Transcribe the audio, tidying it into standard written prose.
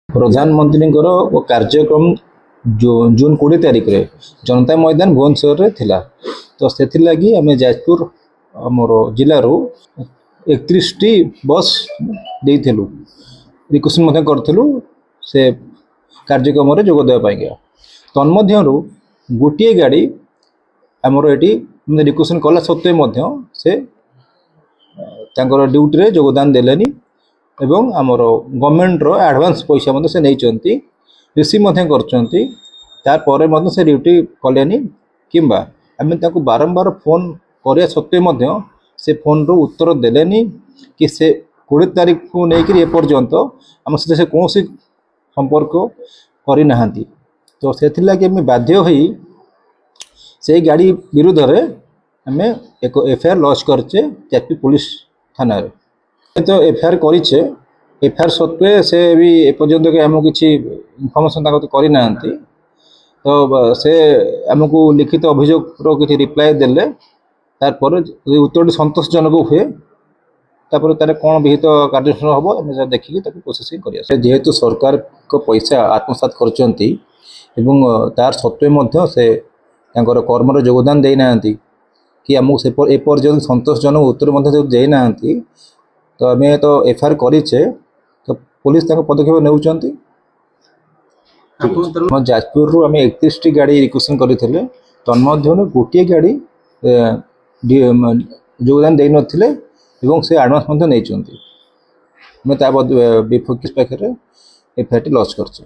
प्रधानमंत्री कार्यक्रम जून 20 तारिख रे जनता मैदान भुवनेश्वर रे थिला। तो से लगी आम जाजपुर आमर जिलूर 31 टी बस देलु रिक्वेस्ट करूँ से कार्यक्रम जोगदेवाई। तन्मध्यरु गोटे गाड़ी आमर ये रिक्वेस्ट कला सत्वे से ड्यूटी रे योगदान देलेनी एवं आमर गवर्नमेंट रो एडवांस पैसा से नहीं रिसीव कर ड्यूटी कलेनी किंबा आम बारंबार फोन करने सत्वे से फोन रो उत्तर देलेनी कि से 20 तारिख को लेकर एपर्यंत आम सहित कौन संपर्क करना। तो से लगे बाध्य होई से गाड़ी विरुद्ध रे आम एक एफआईआर लॉन्च करचे जाजपुर पुलिस थाना रे। तो एफआईआर करिचे एफआईआर सत्वे से भी एपर्यंत आमको किसी इनफर्मेशन करना। तो से आमको लिखित अभियोग किसी रिप्लाय देले तार उत्तर संतोषजनक हुए तापर तार कौन विहित कार्यानुष्ठान हम देखिए प्रोसेसिंग कर। जेहेतु सरकार को पैसा आत्मसात करचंती एवं तार सत्वे से कर्म योगदान देना कि आमको से एपर्यंत संतोषजनक उत्तर देना। तो आम तो एफआईआर करिचे तो पुलिस पदक्षेप नेउचंती। जाजपुर रु आम 31 टी गाड़ी रिक्वेस्ट करते तन्मध्य गोटे गाड़ी योगदान दे नथिले एवं से एडवांस नहीं। मैं विपक्ष पाखे एफआईआर लॉन्च करछे।